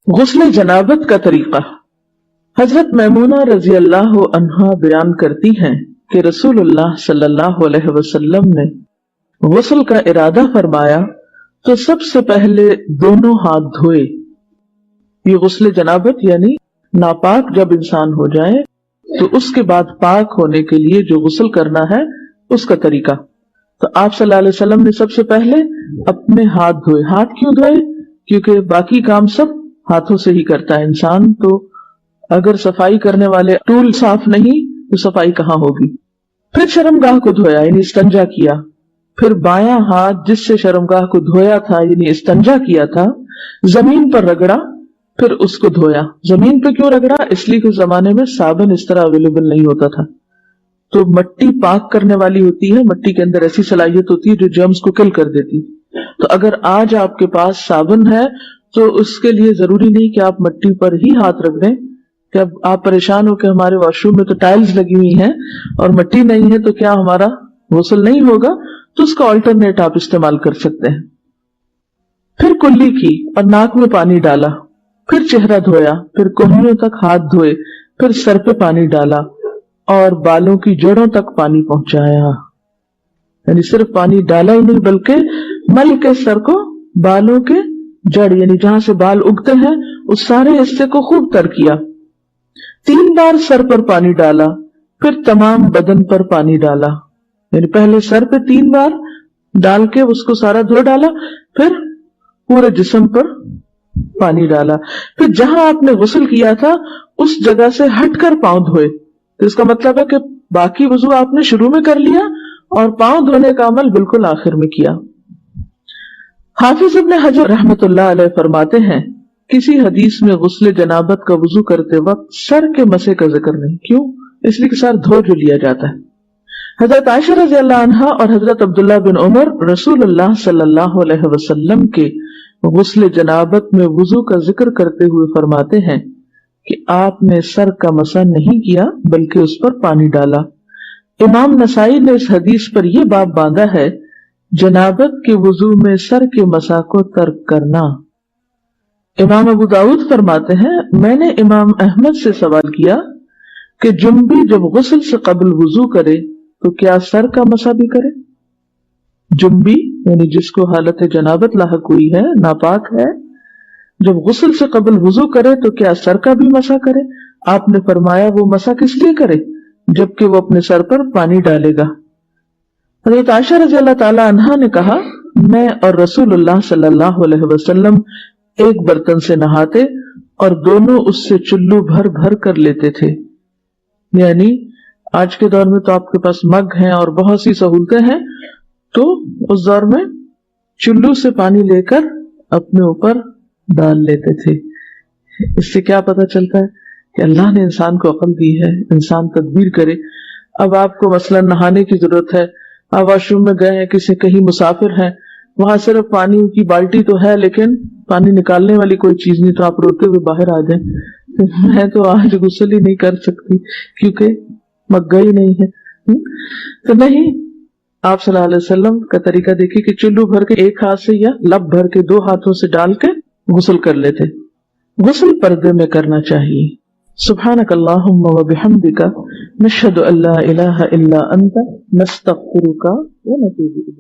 غسل جنابت کا طریقہ۔ حضرت میمونہ رضی اللہ عنہا بیان کرتی ہیں کہ رسول اللہ صلی اللہ علیہ وسلم نے غسل کا ارادہ فرمایا تو سب سے پہلے دونوں ہاتھ دھوئے۔ یہ غسل جنابت یعنی ناپاک جب انسان ہو جائے تو اس کے بعد پاک ہونے کے لیے جو غسل کرنا ہے اس کا طریقہ۔ تو آپ صلی اللہ علیہ وسلم نے سب سے پہلے اپنے ہاتھ دھوئے۔ ہاتھ کیوں دھوئے؟ کیونکہ باقی کام سب ہاتھوں سے ہی کرتا ہے انسان، تو اگر صفائی کرنے والے ٹول صاف نہیں تو صفائی کہاں ہوگی۔ پھر شرمگاہ کو دھویا یعنی استنجا کیا۔ پھر بایاں ہاتھ جس سے شرمگاہ کو دھویا تھا یعنی استنجا کیا تھا زمین پر رگڑا، پھر اس کو دھویا۔ زمین پہ کیوں رگڑا؟ اس لیے کہ اس زمانے میں صابن اس طرح اویلیبل نہیں ہوتا تھا، تو مٹی پاک کرنے والی ہوتی ہے، مٹی کے اندر ایسی صلاحیت ہوتی ہے جو جرمز کو کل کر دیتی۔ تو اگر آج آپ کے پاس صابن ہے تو اس کے لیے ضروری نہیں کہ آپ مٹی پر ہی ہاتھ رکھ دیں کہ اب آپ پریشان ہو کہ ہمارے واش روم میں تو ٹائلز لگی ہوئی ہیں اور مٹی نہیں ہے تو کیا ہمارا غسل نہیں ہوگا، تو اس کا آلٹرنیٹ آپ استعمال کر سکتے ہیں۔ پھر کلی کی اور ناک میں پانی ڈالا، پھر چہرہ دھویا، پھر کہنیوں تک ہاتھ دھوئے، پھر سر پہ پانی ڈالا اور بالوں کی جڑوں تک پانی پہنچایا۔ یعنی صرف پانی ڈالا ہی نہیں بلکہ مل کے سر کو بالوں کے جڑ یعنی جہاں سے بال اگتے ہیں اس سارے حصے کو خوب تر کیا۔ 3 بار سر پر پانی ڈالا، پھر تمام بدن پر پانی ڈالا، یعنی پہلے سر پہ 3 بار ڈال کے اس کو سارا دھو ڈالا، پھر پورے جسم پر پانی ڈالا، پھر جہاں آپ نے غسل کیا تھا اس جگہ سے ہٹ کر پاؤں دھوئے۔ تو اس کا مطلب ہے کہ باقی وضو آپ نے شروع میں کر لیا اور پاؤں دھونے کا عمل بالکل آخر میں کیا۔ حافظ ابن حجر رحمۃ اللہ علیہ فرماتے ہیں کسی حدیث میں غسل جنابت کا وضو کرتے وقت سر کے مسے کا ذکر نہیں۔ کیوں؟ اس لیے کہ سر دھو جو لیا جاتا ہے۔ حضرت عائشہ رضی اللہ عنہا اور حضرت عبداللہ بن عمر رسول اللہ صلی اللہ علیہ وسلم کے غسل جنابت میں وضو کا ذکر کرتے ہوئے فرماتے ہیں کہ آپ نے سر کا مسح نہیں کیا بلکہ اس پر پانی ڈالا۔ امام نسائی نے اس حدیث پر یہ باب باندھا ہے جنابت کے وضو میں سر کے مسح کو ترک کرنا۔ امام ابو داؤد فرماتے ہیں میں نے امام احمد سے سوال کیا کہ جنبی جب غسل سے قبل وضو کرے تو کیا سر کا مسح بھی کرے؟ جنبی یعنی جس کو حالت جنابت لاحق ہوئی ہے، ناپاک ہے، جب غسل سے قبل وضو کرے تو کیا سر کا بھی مسح کرے؟ آپ نے فرمایا وہ مسح کس لیے کرے جبکہ وہ اپنے سر پر پانی ڈالے گا۔ حضرت عائشہ رضی اللہ تعالی عنہا نے کہا میں اور رسول اللہ صلی اللہ علیہ وسلم ایک برتن سے نہاتے اور دونوں اس سے چلو بھر بھر کر لیتے تھے۔ یعنی آج کے دور میں تو آپ کے پاس مگ ہیں اور بہت سی سہولتیں ہیں، تو اس دور میں چلو سے پانی لے کر اپنے اوپر ڈال لیتے تھے۔ اس سے کیا پتہ چلتا ہے کہ اللہ نے انسان کو عقل دی ہے، انسان تدبیر کرے۔ اب آپ کو مثلا نہانے کی ضرورت ہے، آپ واش روم میں گئے ہیں، کسی کہیں مسافر ہیں، وہاں صرف پانی کی بالٹی تو ہے لیکن پانی نکالنے والی کوئی چیز نہیں، تو آپ روتے ہوئے باہر آ جائیں میں تو آج غسل ہی نہیں کر سکتی کیونکہ مگا ہی نہیں ہے، تو نہیں، آپ صلی اللہ علیہ وسلم کا طریقہ دیکھیے کہ چلو بھر کے ایک ہاتھ سے یا لب بھر کے 2 ہاتھوں سے ڈال کے غسل کر لیتے۔ غسل پردے میں کرنا چاہیے۔ سبحانک اللہم و بحمدک نشہد ان لا الہ الا انت نستغفرک و نتوب الیک۔